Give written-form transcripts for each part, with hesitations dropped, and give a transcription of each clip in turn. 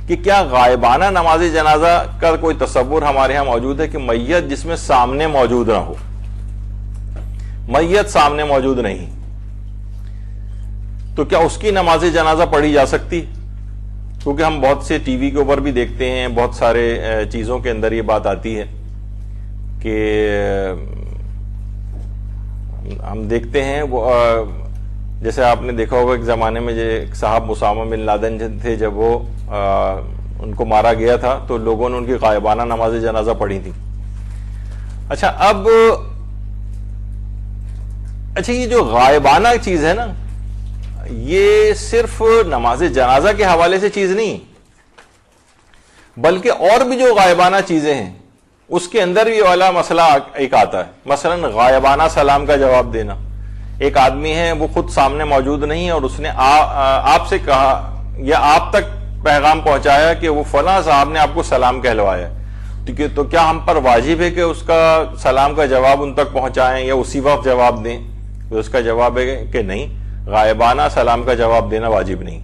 کہ کیا غائبانہ نماز جنازہ کا کوئی تصور ہمارے ہاں موجود ہے کہ میت جس میں سامنے موجود نہ ہو، میت سامنے موجود نہیں، تو کیا اس کی نماز جنازہ پڑھی جا سکتی؟ کیونکہ ہم بہت سے ٹی وی کے اوپر بھی دیکھتے ہیں، بہت سارے چیزوں کے اندر یہ بات آتی ہے کہ ہم دیکھتے ہیں جیسے آپ نے دیکھا ہوگا ایک زمانے میں جو ایک صاحب اسامہ بن لادن تھے، جب وہ ان کو مارا گیا تھا تو لوگوں نے ان کی غائبانہ نماز جنازہ پڑھی تھی۔ اچھا یہ جو غائبانہ چیز ہے نا، یہ صرف نماز جنازہ کے حوالے سے چیز نہیں، بلکہ اور بھی جو غائبانہ چیزیں ہیں اس کے اندر بھی والا مسئلہ ایک آتا ہے۔ مثلا غائبانہ سلام کا جواب دینا۔ ایک آدمی ہے، وہ خود سامنے موجود نہیں ہے اور اس نے آپ سے کہا یا آپ تک پیغام پہنچایا کہ وہ فلاں صاحب نے آپ کو سلام کہلوایا، تو کیا ہم پر واجب ہے کہ اس کا سلام کا جواب ان تک پہنچائیں یا اسی وقت جواب دیں؟ تو اس کا جواب ہے کہ نہیں، غائبانہ سلام کا جواب دینا واجب نہیں۔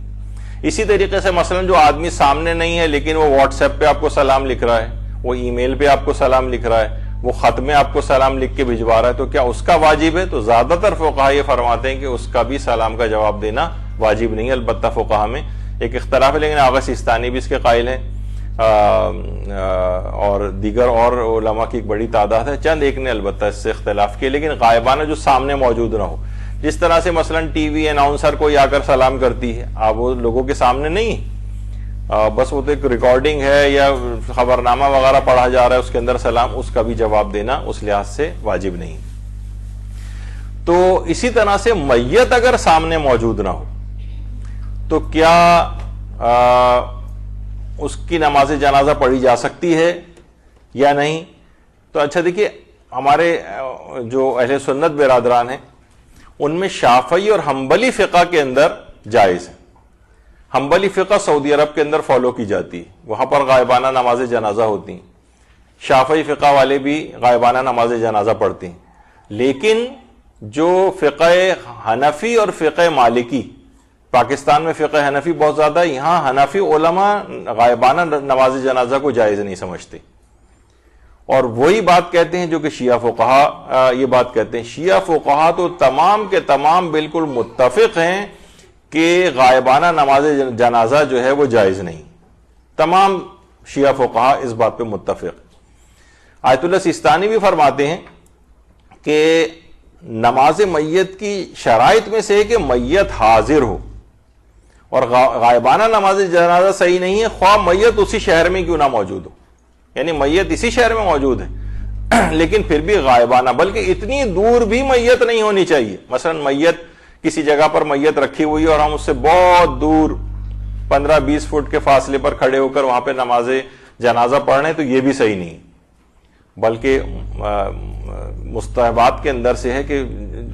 اسی طریقے سے مثلا جو آدمی سامنے نہیں ہے لیکن وہ واٹس ایپ پہ آپ کو سلام لکھ رہا ہے، وہ ای میل پہ آپ کو سلام لکھ رہا ہے، وہ خط میں آپ کو سلام لکھ کے بھجوا رہا ہے، تو کیا اس کا واجب ہے؟ تو زیادہ تر فقہا یہ فرماتے ہیں کہ اس کا بھی سلام کا جواب دینا واجب نہیں ہے۔ البتہ فقہا میں ایک اختلاف ہے، لیکن آغا سیستانی بھی اس کے قائل ہیں اور دیگر اور علماء کی ایک بڑی تعداد ہے، چند ایک نے البتہ اس سے اختلاف کیے، لیکن غائبانہ جو سامنے موجود نہ ہو، جس طرح سے مثلا ٹی وی اناؤنسر کوئی آ کر سلام کرتی ہے، اب وہ لوگوں کے سامنے نہیں، بس وہ تو ایک ریکارڈنگ ہے یا خبرنامہ وغیرہ پڑھا جا رہا ہے، اس کے اندر سلام، اس کا بھی جواب دینا اس لحاظ سے واجب نہیں۔ تو اسی طرح سے میت اگر سامنے موجود نہ ہو تو کیا اس کی نماز جنازہ پڑھی جا سکتی ہے یا نہیں؟ تو اچھا دیکھیے، ہمارے جو اہل سنت برادران ہیں ان میں شافعی اور حنبلی فقہ کے اندر جائز ہے۔ حنبلی فقہ سعودی عرب کے اندر فالو کی جاتی ہے، وہاں پر غائبانہ نماز جنازہ ہوتی ہیں۔ شافعی فقہ والے بھی غائبانہ نماز جنازہ پڑھتے ہیں، لیکن جو فقہ حنفی اور فقہ مالکی، پاکستان میں فقہ حنفی بہت زیادہ ہے، یہاں حنفی علماء غائبانہ نماز جنازہ کو جائز نہیں سمجھتے، اور وہی بات کہتے ہیں جو کہ شیعہ فقہا یہ بات کہتے ہیں۔ شیعہ فقہا تو تمام کے تمام بالکل متفق ہیں کہ غائبانہ نماز جنازہ جو ہے وہ جائز نہیں، تمام شیعہ فقہا اس بات پہ متفق۔ آیت اللہ سیستانی بھی فرماتے ہیں کہ نماز میت کی شرائط میں سے ہے کہ میت حاضر ہو، اور غائبانہ نماز جنازہ صحیح نہیں ہے خواہ میت اسی شہر میں کیوں نہ موجود ہو، یعنی میت اسی شہر میں موجود ہے لیکن پھر بھی غائبانہ، بلکہ اتنی دور بھی میت نہیں ہونی چاہیے۔ مثلا میت کسی جگہ پر میت رکھی ہوئی اور ہم اس سے بہت دور 15-20 فٹ کے فاصلے پر کھڑے ہو کر وہاں پہ نماز جنازہ پڑھ رہے ہیں، تو یہ بھی صحیح نہیں، بلکہ مستحبات کے اندر سے ہے کہ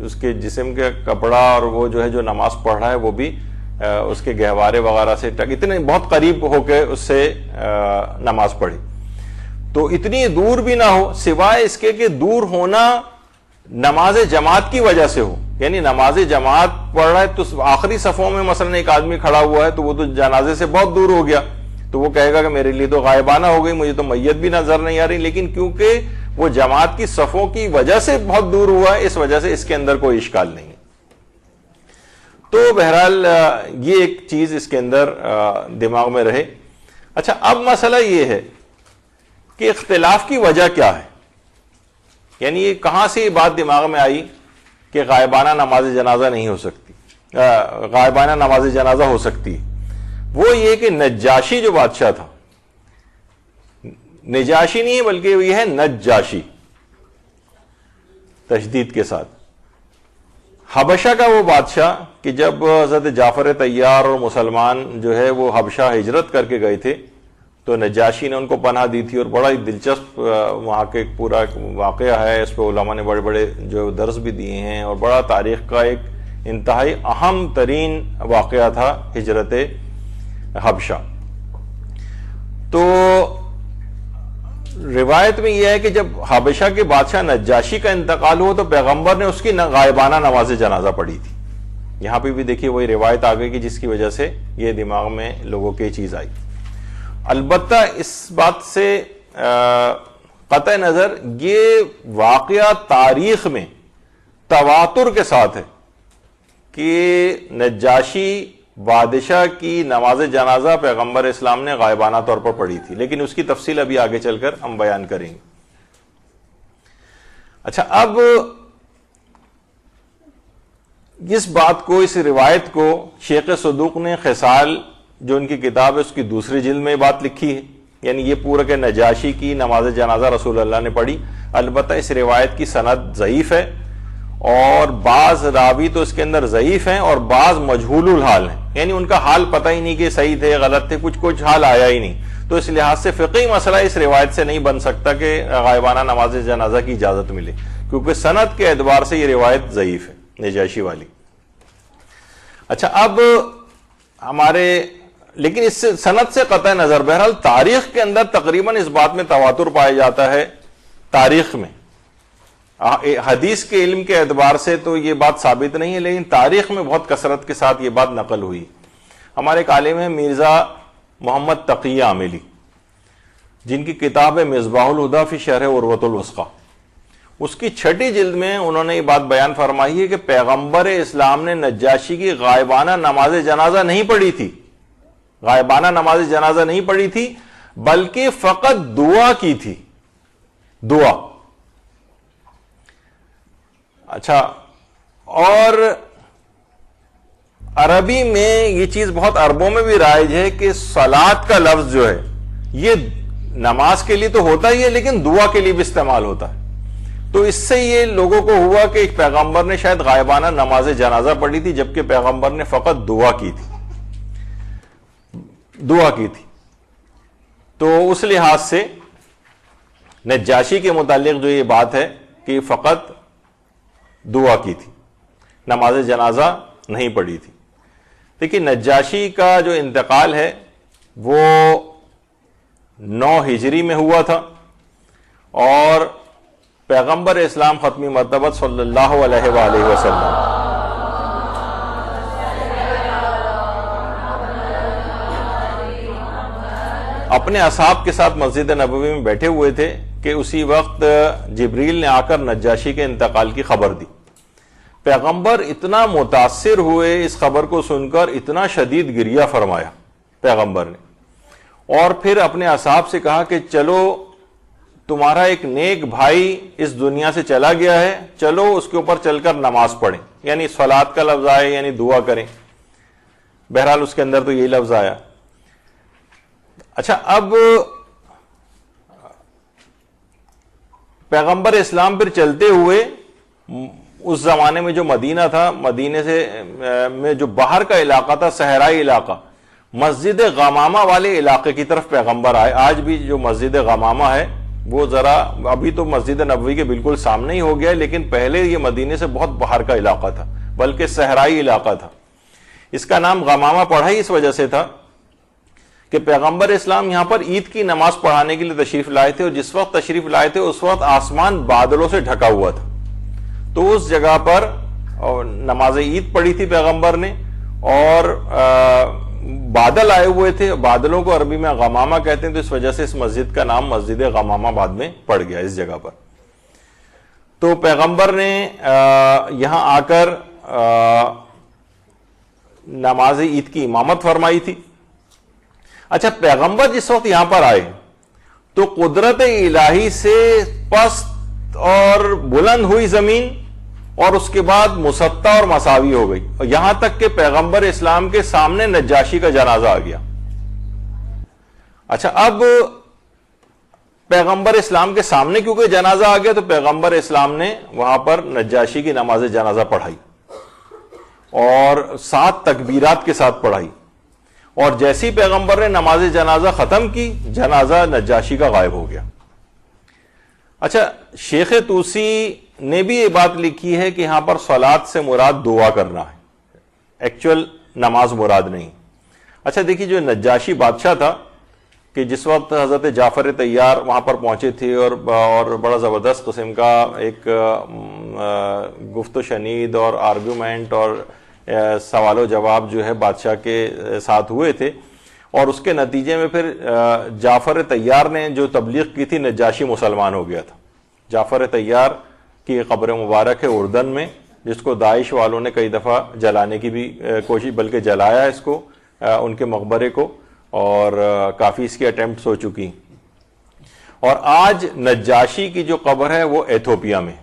اس کے جسم کے کپڑا اور وہ جو ہے جو نماز پڑھ رہا ہے وہ بھی اس کے گہوارے وغیرہ سے اتنے بہت قریب ہو کے اس سے نماز پڑھی، تو اتنی دور بھی نہ ہو، سوائے اس کے کہ دور ہونا نماز جماعت کی وجہ سے ہو، یعنی نماز جماعت پڑھ رہا ہے تو آخری صفوں میں مثلا ایک آدمی کھڑا ہوا ہے تو وہ تو جنازے سے بہت دور ہو گیا، تو وہ کہے گا کہ میرے لیے تو غائبانہ ہو گئی، مجھے تو میت بھی نظر نہیں آ رہی، لیکن کیونکہ وہ جماعت کی صفوں کی وجہ سے بہت دور ہوا ہے، اس وجہ سے اس کے اندر کوئی اشکال نہیں ہے۔ تو بہرحال یہ ایک چیز اس کے اندر دماغ میں رہے۔ اچھا، اب مسئلہ یہ ہے کہ اختلاف کی وجہ کیا ہے، یعنی یہ کہاں سے یہ بات دماغ میں آئی کہ غائبانہ نماز جنازہ نہیں ہو سکتی، غائبانہ نماز جنازہ ہو سکتی ہے؟ وہ یہ کہ نجاشی جو بادشاہ تھا، نجاشی نہیں ہے بلکہ یہ ہے نجاشی تشدید کے ساتھ، حبشہ کا وہ بادشاہ کہ جب حضرت جعفر طیار اور مسلمان جو ہے وہ حبشہ ہجرت کر کے گئے تھے تو نجاشی نے ان کو پناہ دی تھی، اور بڑا ہی دلچسپ وہاں کے پورا واقعہ ہے، اس پہ علماء نے بڑے بڑے جو درس بھی دیے ہیں، اور بڑا تاریخ کا ایک انتہائی اہم ترین واقعہ تھا ہجرت حبشہ۔ تو روایت میں یہ ہے کہ جب حبشہ کے بادشاہ نجاشی کا انتقال ہوا تو پیغمبر نے اس کی غائبانہ نماز جنازہ پڑھی تھی۔ یہاں پہ بھی دیکھیے وہی روایت آ گئی کہ جس کی وجہ سے یہ دماغ میں لوگوں کی چیز آئی۔ البتہ اس بات سے قطع نظر یہ واقعہ تاریخ میں تواتر کے ساتھ ہے کہ نجاشی بادشاہ کی نماز جنازہ پیغمبر اسلام نے غائبانہ طور پر پڑھی تھی، لیکن اس کی تفصیل ابھی آگے چل کر ہم بیان کریں گے۔ اچھا، اب اس بات کو، اس روایت کو شیخ صدوق نے خصال جو ان کی کتاب ہے اس کی دوسری جلد میں بات لکھی ہے، یعنی یہ پورا کہ نجاشی کی نماز جنازہ رسول اللہ نے پڑھی۔ البتہ اس روایت کی سند ضعیف ہے اور بعض راوی تو اس کے اندر ضعیف ہیں اور بعض مجہول الحال ہیں، یعنی ان کا حال پتہ ہی نہیں کہ صحیح تھے غلط تھے، کچھ حال آیا ہی نہیں۔ تو اس لحاظ سے فقہی مسئلہ اس روایت سے نہیں بن سکتا کہ غائبانہ نماز جنازہ کی اجازت ملے، کیونکہ سند کے اعتبار سے یہ روایت ضعیف ہے نجاشی والی۔ اچھا، اب لیکن اس سے سند سے قطع نظر، بہرحال تاریخ کے اندر تقریباً اس بات میں تواتر پایا جاتا ہے۔ تاریخ میں حدیث کے علم کے اعتبار سے تو یہ بات ثابت نہیں ہے، لیکن تاریخ میں بہت کثرت کے ساتھ یہ بات نقل ہوئی۔ ہمارے ایک عالم ہے مرزا محمد تقی عاملی، جن کی کتاب ہے مصباح الہدی فی شرح عروۃ الوثقی، اس کی 6 جلد میں انہوں نے یہ بات بیان فرمائی ہے کہ پیغمبر اسلام نے نجاشی کی غائبانہ نماز جنازہ نہیں پڑھی تھی، غائبانہ نماز جنازہ نہیں پڑھی تھی، بلکہ فقط دعا کی تھی، دعا۔ اچھا، اور عربی میں یہ چیز بہت عربوں میں بھی رائج ہے کہ صلاۃ کا لفظ جو ہے یہ نماز کے لیے تو ہوتا ہی ہے لیکن دعا کے لیے بھی استعمال ہوتا ہے۔ تو اس سے یہ لوگوں کو ہوا کہ ایک پیغمبر نے شاید غائبانہ نماز جنازہ پڑھی تھی جبکہ پیغمبر نے فقط دعا کی تھی۔ تو اس لحاظ سے نجاشی کے متعلق جو یہ بات ہے کہ فقط دعا کی تھی، نماز جنازہ نہیں پڑھی تھی۔ دیکھیے، نجاشی کا جو انتقال ہے وہ 9 ہجری میں ہوا تھا اور پیغمبر اسلام ختمی مرتبہ صلی اللہ علیہ وآلہ وسلم اپنے اصحاب کے ساتھ مسجد نبوی میں بیٹھے ہوئے تھے کہ اسی وقت جبریل نے آ کر نجاشی کے انتقال کی خبر دی۔ پیغمبر اتنا متاثر ہوئے اس خبر کو سن کر، اتنا شدید گریہ فرمایا پیغمبر نے، اور پھر اپنے اصحاب سے کہا کہ چلو، تمہارا ایک نیک بھائی اس دنیا سے چلا گیا ہے، چلو اس کے اوپر چل کر نماز پڑھیں، یعنی صلاۃ کا لفظ آئے یعنی دعا کریں۔ بہرحال اس کے اندر تو یہی لفظ آیا۔ اچھا، اب پیغمبر اسلام پھر چلتے ہوئے اس زمانے میں جو مدینہ تھا، مدینے سے میں جو باہر کا علاقہ تھا، صحرائی علاقہ، مسجد غمامہ والے علاقے کی طرف پیغمبر آئے۔ آج بھی جو مسجد غمامہ ہے وہ ذرا ابھی تو مسجد نبوی کے بالکل سامنے ہی ہو گیا ہے، لیکن پہلے یہ مدینے سے بہت باہر کا علاقہ تھا، بلکہ صحرائی علاقہ تھا۔ اس کا نام غمامہ پڑا ہی اس وجہ سے تھا کہ پیغمبر اسلام یہاں پر عید کی نماز پڑھانے کے لیے تشریف لائے تھے، اور جس وقت تشریف لائے تھے اس وقت آسمان بادلوں سے ڈھکا ہوا تھا۔ تو اس جگہ پر نماز عید پڑھی تھی پیغمبر نے، اور بادل آئے ہوئے تھے، بادلوں کو عربی میں غمامہ کہتے ہیں، تو اس وجہ سے اس مسجد کا نام مسجد غمامہ بعد میں پڑ گیا اس جگہ پر۔ تو پیغمبر نے یہاں آ کر نماز عید کی امامت فرمائی تھی۔ اچھا، پیغمبر جس وقت یہاں پر آئے تو قدرت الہی سے پست اور بلند ہوئی زمین، اور اس کے بعد مسطح اور مساوی ہو گئی، اور یہاں تک کہ پیغمبر اسلام کے سامنے نجاشی کا جنازہ آ گیا۔ اچھا، اب پیغمبر اسلام کے سامنے کیونکہ جنازہ آ گیا تو پیغمبر اسلام نے وہاں پر نجاشی کی نماز جنازہ پڑھائی اور 7 تکبیرات کے ساتھ پڑھائی، اور جیسی پیغمبر نے نماز جنازہ ختم کی، جنازہ نجاشی کا غائب ہو گیا۔ اچھا، شیخ طوسی نے بھی یہ بات لکھی ہے کہ یہاں پر صلاۃ سے مراد دعا کرنا ہے، ایکچوئل نماز مراد نہیں۔ اچھا دیکھیے، جو نجاشی بادشاہ تھا کہ جس وقت حضرت جعفر طیار وہاں پر پہنچے تھے اور بڑا زبردست قسم کا ایک گفت و شنید اور آرگومنٹ اور سوال و جواب جو ہے بادشاہ کے ساتھ ہوئے تھے، اور اس کے نتیجے میں پھر جعفر طیار نے جو تبلیغ کی تھی، نجاشی مسلمان ہو گیا تھا۔ جعفر طیار کی قبر مبارک ہے اردن میں، جس کو داعش والوں نے کئی دفعہ جلانے کی بھی کوشش، بلکہ جلایا اس کو، ان کے مقبرے کو، اور کافی اس کی اٹیمپٹس ہو چکی۔ اور آج نجاشی کی جو قبر ہے وہ ایتھوپیا میں،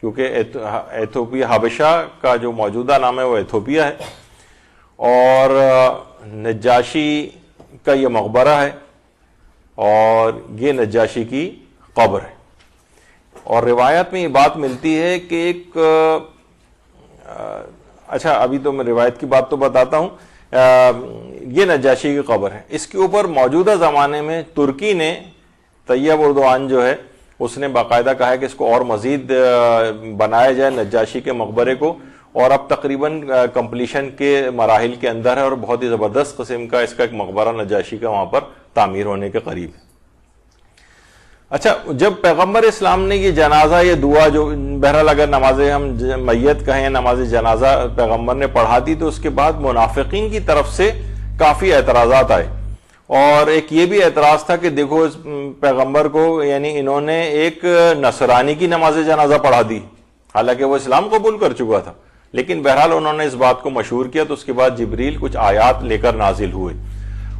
کیونکہ ایتھوپیا، حبشہ کا جو موجودہ نام ہے وہ ایتھوپیا ہے، اور نجاشی کا یہ مقبرہ ہے اور یہ نجاشی کی قبر ہے۔ اور روایت میں یہ بات ملتی ہے کہ ایک اچھا ابھی تو میں روایت کی بات تو بتاتا ہوں، یہ نجاشی کی قبر ہے۔ اس کے اوپر موجودہ زمانے میں ترکی نے، طیب اردوان جو ہے، اس نے باقاعدہ کہا ہے کہ اس کو اور مزید بنایا جائے نجاشی کے مقبرے کو، اور اب تقریباً کمپلیشن کے مراحل کے اندر ہے، اور بہت ہی زبردست قسم کا اس کا ایک مقبرہ نجاشی کا وہاں پر تعمیر ہونے کے قریب ہے۔ اچھا، جب پیغمبر اسلام نے یہ جنازہ، یہ دعا جو بہرحال اگر نماز ہم میت کہیں، نماز جنازہ پیغمبر نے پڑھا دی، تو اس کے بعد منافقین کی طرف سے کافی اعتراضات آئے، اور ایک یہ بھی اعتراض تھا کہ دیکھو اس پیغمبر کو، یعنی انہوں نے ایک نصرانی کی نماز جنازہ پڑھا دی، حالانکہ وہ اسلام قبول کر چکا تھا، لیکن بہرحال انہوں نے اس بات کو مشہور کیا۔ تو اس کے بعد جبریل کچھ آیات لے کر نازل ہوئے،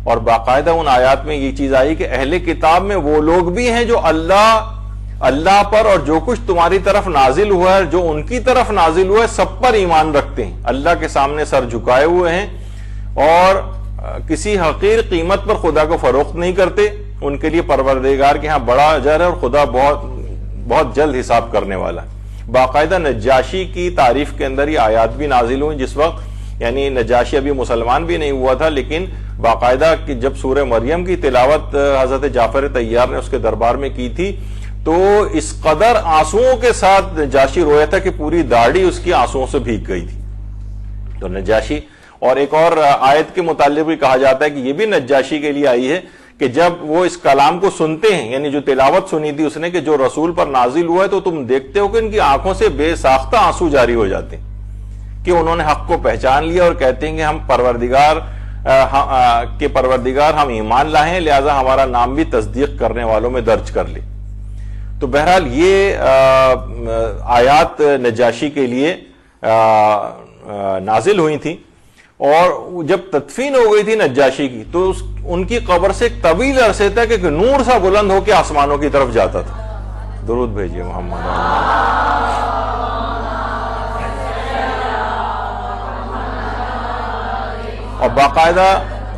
اور باقاعدہ ان آیات میں یہ چیز آئی کہ اہل کتاب میں وہ لوگ بھی ہیں جو اللہ پر اور جو کچھ تمہاری طرف نازل ہوا ہے، جو ان کی طرف نازل ہوا ہے، سب پر ایمان رکھتے ہیں، اللہ کے سامنے سر جھکائے ہوئے ہیں، اور کسی حقیر قیمت پر خدا کو فروخت نہیں کرتے۔ ان کے لیے پروردگار کے ہاں بڑا اجر ہے، اور خدا بہت جلد حساب کرنے والا ہے۔ باقاعدہ نجاشی کی تعریف کے اندر یہ آیات بھی نازل ہوئی، جس وقت یعنی نجاشی ابھی مسلمان بھی نہیں ہوا تھا، لیکن باقاعدہ کہ جب سورہ مریم کی تلاوت حضرت جعفر طیار نے اس کے دربار میں کی تھی، تو اس قدر آنسوؤں کے ساتھ نجاشی رویا تھا کہ پوری داڑھی اس کی آنسوؤں سے بھیگ گئی تھی۔ تو نجاشی، اور ایک اور آیت کے متعلق بھی کہا جاتا ہے کہ یہ بھی نجاشی کے لیے آئی ہے کہ جب وہ اس کلام کو سنتے ہیں، یعنی جو تلاوت سنی تھی اس نے کہ جو رسول پر نازل ہوا ہے، تو تم دیکھتے ہو کہ ان کی آنکھوں سے بے ساختہ آنسو جاری ہو جاتے ہیں کہ انہوں نے حق کو پہچان لیا، اور کہتے ہیں کہ ہم پروردگار ہم ایمان لائے ہیں، لہذا ہمارا نام بھی تصدیق کرنے والوں میں درج کر لے۔ تو بہرحال یہ آیات نجاشی کے لیے نازل ہوئی تھی، اور جب تدفین ہو گئی تھی نجاشی کی، تو ان کی قبر سے ایک طویل عرصے تک ایک نور سا بلند ہو کے آسمانوں کی طرف جاتا تھا۔ درود بھیجیے محمد۔ اور باقاعدہ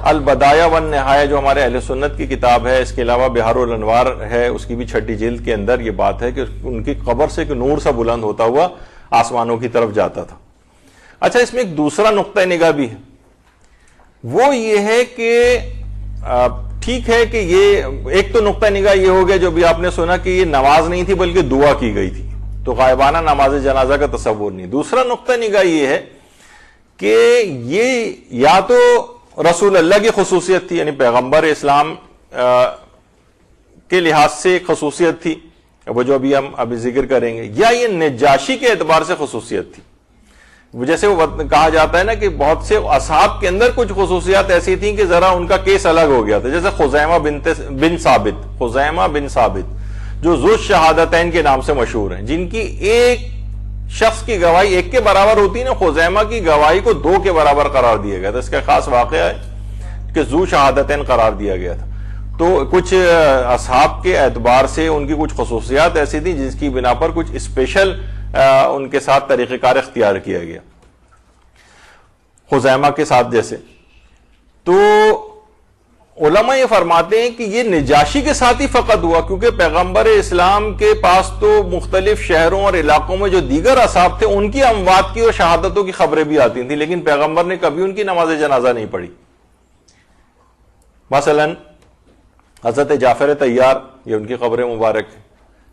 البدایہ والنہایہ جو ہمارے اہل سنت کی کتاب ہے، اس کے علاوہ بہار الانوار ہے، اس کی بھی 6 جلد کے اندر یہ بات ہے کہ ان کی قبر سے ایک نور سا بلند ہوتا ہوا آسمانوں کی طرف جاتا تھا۔ اچھا، اس میں ایک دوسرا نقطہ نگاہ بھی ہے، وہ یہ ہے کہ ٹھیک ہے کہ یہ ایک تو نقطہ نگاہ یہ ہو گیا جو بھی آپ نے سنا کہ یہ نماز نہیں تھی بلکہ دعا کی گئی تھی، تو غائبانہ نماز جنازہ کا تصور نہیں۔ دوسرا نقطہ نگاہ یہ ہے کہ یہ یا تو رسول اللہ کی خصوصیت تھی، یعنی پیغمبر اسلام کے لحاظ سے ایک خصوصیت تھی، وہ جو ہم ابھی ذکر کریں گے، یا یہ نجاشی کے اعتبار سے خصوصیت تھی۔ جیسے وہ کہا جاتا ہے نا کہ بہت سے اصحاب کے اندر کچھ خصوصیات ایسی تھیں کہ ذرا ان کا کیس الگ ہو گیا تھا، جیسے خزیمہ بن ثابت جو ذو الشہادتین کے نام سے مشہور ہیں، جن کی ایک شخص کی گواہی 1 کے برابر ہوتی ہے نا، خزیمہ کی گواہی کو 2 کے برابر قرار دیا گیا تھا۔ اس کا خاص واقعہ ہے کہ ذو شہادتین قرار دیا گیا تھا۔ تو کچھ اصحاب کے اعتبار سے ان کی کچھ خصوصیات ایسی تھیں جس کی بنا پر کچھ اسپیشل ان کے ساتھ طریقہ کار اختیار کیا گیا، خزیمہ کے ساتھ جیسے۔ تو علماء یہ فرماتے ہیں کہ یہ نجاشی کے ساتھ ہی فقط ہوا، کیونکہ پیغمبر اسلام کے پاس تو مختلف شہروں اور علاقوں میں جو دیگر اصحاب تھے ان کی اموات کی اور شہادتوں کی خبریں بھی آتی تھیں، لیکن پیغمبر نے کبھی ان کی نماز جنازہ نہیں پڑھی۔ مثلا حضرت جعفر طیار، یہ ان کی قبر مبارک ہے،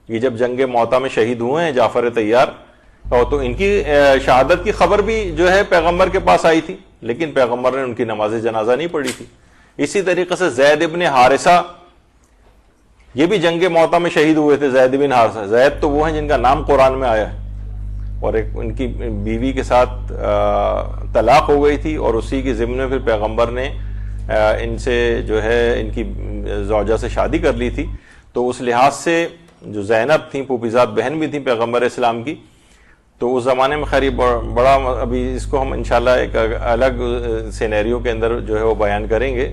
یہ جب جنگ موتا میں شہید ہوئے ہیں جعفر طیار، اور تو ان کی شہادت کی خبر بھی جو ہے پیغمبر کے پاس آئی تھی، لیکن پیغمبر نے ان کی نماز جنازہ نہیں پڑھی تھی۔ اسی طریقے سے زید ابن حارثہ، یہ بھی جنگ موتا میں شہید ہوئے تھے۔ زید بن حارثہ، زید تو وہ ہیں جن کا نام قرآن میں آیا ہے، اور ایک ان کی بیوی کے ساتھ طلاق ہو گئی تھی، اور اسی کے ضمن میں پھر پیغمبر نے ان سے جو ہے ان کی زوجہ سے شادی کر لی تھی، تو اس لحاظ سے جو زینب تھیں پھوپھیزاد بہن بھی تھیں پیغمبر اسلام کی، تو اس زمانے میں خیر بڑا ابھی اس کو ہم انشاءاللہ ایک الگ سینیریو کے اندر جو ہے وہ بیان کریں گے،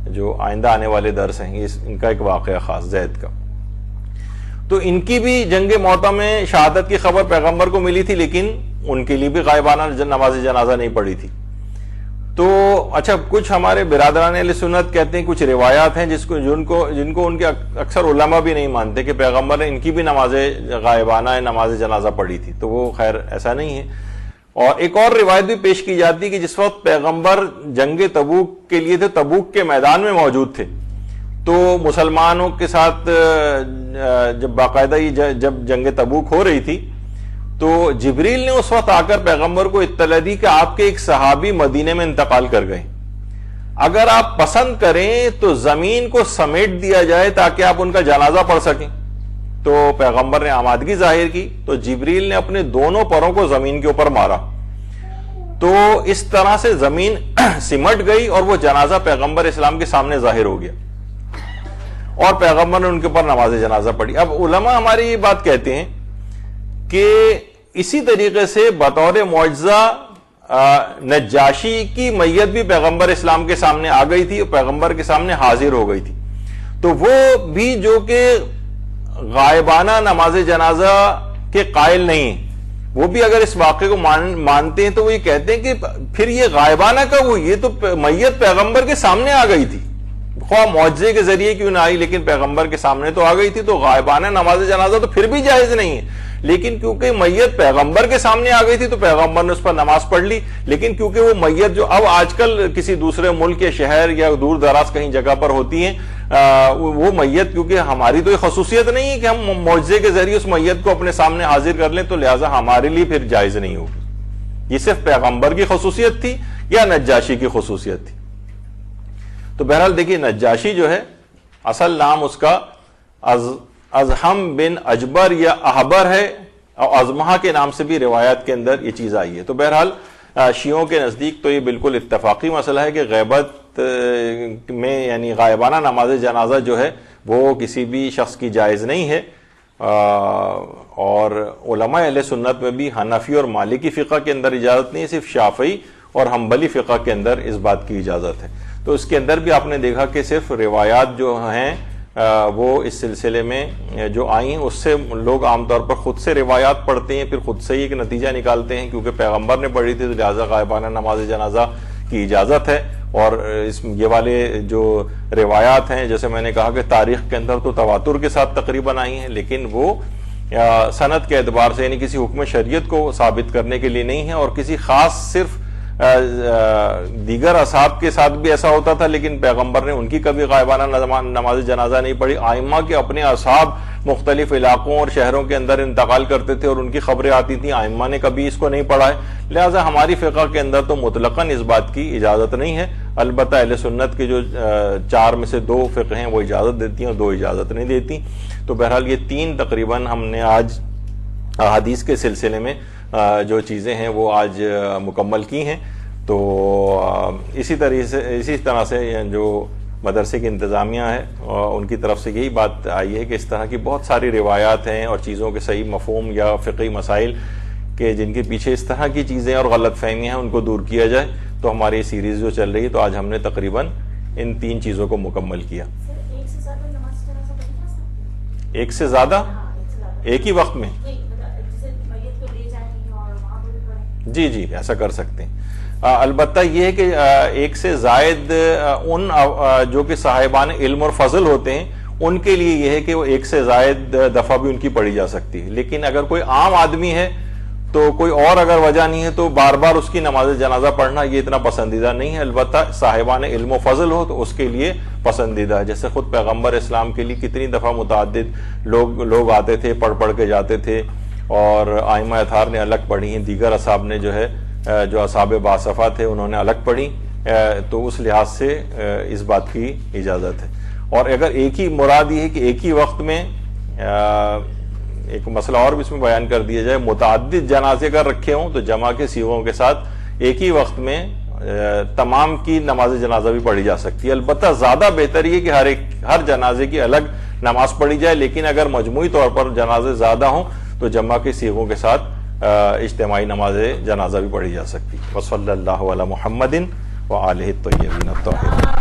جو آئندہ آنے والے درس ہیں ان کا ایک واقعہ خاص زید کا. تو ان کی بھی جنگ موطا میں شہادت کی خبر پیغمبر کو ملی تھی، لیکن ان کے لیے بھی غائبانہ نماز جنازہ نہیں پڑھی تھی. تو اچھا، کچھ ہمارے برادران اہل سنت کہتے ہیں کچھ روایات ہیں جن کو ان کے اکثر علماء بھی نہیں مانتے کہ پیغمبر نے ان کی بھی نماز غائبانہ نماز جنازہ پڑھی تھی، تو وہ خیر ایسا نہیں ہے. اور ایک اور روایت بھی پیش کی جاتی ہے کہ جس وقت پیغمبر جنگ تبوک کے لیے تھے، تبوک کے میدان میں موجود تھے، تو مسلمانوں کے ساتھ جب باقاعدہ جب جنگ تبوک ہو رہی تھی تو جبریل نے اس وقت آ کر پیغمبر کو اطلاع دی کہ آپ کے ایک صحابی مدینے میں انتقال کر گئے، اگر آپ پسند کریں تو زمین کو سمیٹ دیا جائے تاکہ آپ ان کا جنازہ پڑھ سکیں. تو پیغمبر نے آمادگی ظاہر کی تو جبریل نے اپنے دونوں پروں کو زمین کے اوپر مارا، تو اس طرح سے زمین سمٹ گئی اور وہ جنازہ پیغمبر اسلام کے سامنے ظاہر ہو گیا اور پیغمبر نے ان کے اوپر نماز جنازہ پڑھی. اب علماء ہماری یہ بات کہتے ہیں کہ اسی طریقے سے بطور معجزہ نجاشی کی میت بھی پیغمبر اسلام کے سامنے آ گئی تھی اور پیغمبر کے سامنے حاضر ہو گئی تھی، تو وہ بھی جو کہ غائبانہ نماز جنازہ کے قائل نہیں ہیں، وہ بھی اگر اس واقعے کو مانتے ہیں تو وہ یہ کہتے ہیں کہ پھر یہ غائبانہ کب ہوئی؟ یہ تو میت پیغمبر کے سامنے آ گئی تھی، خواہ معجزے کے ذریعے کیوں نہ آئی لیکن پیغمبر کے سامنے تو آ گئی تھی، تو غائبانہ نماز جنازہ تو پھر بھی جائز نہیں ہے. لیکن کیونکہ میت پیغمبر کے سامنے آ گئی تھی تو پیغمبر نے اس پر نماز پڑھ لی. لیکن کیونکہ وہ میت جو اب آج کل کسی دوسرے ملک یا شہر یا دور دراز کہیں جگہ پر ہوتی ہیں، وہ میت کیونکہ ہماری تو یہ خصوصیت نہیں ہے کہ ہم معجزے کے ذریعے اس میت کو اپنے سامنے حاضر کر لیں، تو لہٰذا ہمارے لیے پھر جائز نہیں ہوگی. یہ صرف پیغمبر کی خصوصیت تھی یا نجاشی کی خصوصیت تھی؟ تو بہرحال دیکھیے، نجاشی جو ہے اصل نام اس کا ازہم بن اجبر یا احبر ہے، اور ازمہا کے نام سے بھی روایات کے اندر یہ چیز آئی ہے. تو بہرحال شیعوں کے نزدیک تو یہ بالکل اتفاقی مسئلہ ہے کہ غیبت میں یعنی غائبانہ نماز جنازہ جو ہے وہ کسی بھی شخص کی جائز نہیں ہے. اور علماء اہل سنت میں بھی حنفی اور مالکی فقہ کے اندر اجازت نہیں ہے، صرف شافعی اور حنبلی فقہ کے اندر اس بات کی اجازت ہے. تو اس کے اندر بھی آپ نے دیکھا کہ صرف روایات جو ہیں وہ اس سلسلے میں جو آئی ہیں اس سے لوگ عام طور پر خود سے روایات پڑھتے ہیں، پھر خود سے ہی ایک نتیجہ نکالتے ہیں کیونکہ پیغمبر نے پڑھی تھی تو لہٰذا غائبانہ نماز جنازہ کی اجازت ہے. اور یہ والے جو روایات ہیں جیسے میں نے کہا کہ تاریخ کے اندر تو تواتر کے ساتھ تقریباً آئی ہیں، لیکن وہ سند کے اعتبار سے یعنی کسی حکم شریعت کو ثابت کرنے کے لیے نہیں ہے. اور کسی خاص صرف دیگر اصحاب کے ساتھ بھی ایسا ہوتا تھا لیکن پیغمبر نے ان کی کبھی غائبانہ نماز جنازہ نہیں پڑھی. ائمہ کے اپنے اصحاب مختلف علاقوں اور شہروں کے اندر انتقال کرتے تھے اور ان کی خبریں آتی تھیں، ائمہ نے کبھی اس کو نہیں پڑھا ہے. لہٰذا ہماری فقہ کے اندر تو مطلقاً اس بات کی اجازت نہیں ہے. البتہ اہل سنت کے جو 4 میں سے 2 فقہ ہیں وہ اجازت دیتی ہیں اور 2 اجازت نہیں دیتی. تو بہرحال یہ 3 تقریباً ہم نے آج حدیث کے سلسلے میں جو چیزیں ہیں وہ آج مکمل کی ہیں. تو اسی طرح سے جو مدرسے کی انتظامیہ ہے ان کی طرف سے یہی بات آئی ہے کہ اس طرح کی بہت ساری روایات ہیں اور چیزوں کے صحیح مفہوم یا فقہی مسائل کہ جن کے پیچھے اس طرح کی چیزیں اور غلط فہمیاں ہیں ان کو دور کیا جائے. تو ہماری سیریز جو چل رہی ہے تو آج ہم نے تقریباً ان 3 چیزوں کو مکمل کیا. ایک سے زیادہ ایک ہی وقت میں؟ جی ایسا کر سکتے ہیں. البتہ یہ ہے کہ ایک سے زائد ان جو کہ صاحبان علم اور فضل ہوتے ہیں ان کے لیے یہ ہے کہ وہ ایک سے زائد دفعہ بھی ان کی پڑھی جا سکتی ہے. لیکن اگر کوئی عام آدمی ہے تو کوئی اور اگر وجہ نہیں ہے تو بار بار اس کی نماز جنازہ پڑھنا یہ اتنا پسندیدہ نہیں ہے. البتہ صاحبان علم و فضل ہو تو اس کے لیے پسندیدہ ہے. جیسے خود پیغمبر اسلام کے لیے کتنی دفعہ متعدد لوگ آتے تھے، پڑھ کے جاتے تھے اور ائمہ اطہار نے الگ پڑھی ہیں، دیگر اصحاب نے جو ہے جو اصحاب باصفہ تھے انہوں نے الگ پڑھی. تو اس لحاظ سے اس بات کی اجازت ہے. اور اگر ایک ہی مراد یہ ہے کہ ایک ہی وقت میں ایک مسئلہ اور بھی اس میں بیان کر دیا جائے، متعدد جنازے اگر رکھے ہوں تو جمع کے سیغوں کے ساتھ ایک ہی وقت میں تمام کی نماز جنازہ بھی پڑھی جا سکتی ہے. البتہ زیادہ بہتر یہ کہ ہر جنازے کی الگ نماز پڑھی جائے، لیکن اگر مجموعی طور پر جنازے زیادہ ہوں تو جمع کے صیغوں کے ساتھ اجتماعی نماز جنازہ بھی پڑھی جا سکتی. وصلی اللہ علی محمد وآلہ الطیبین الطاہرین.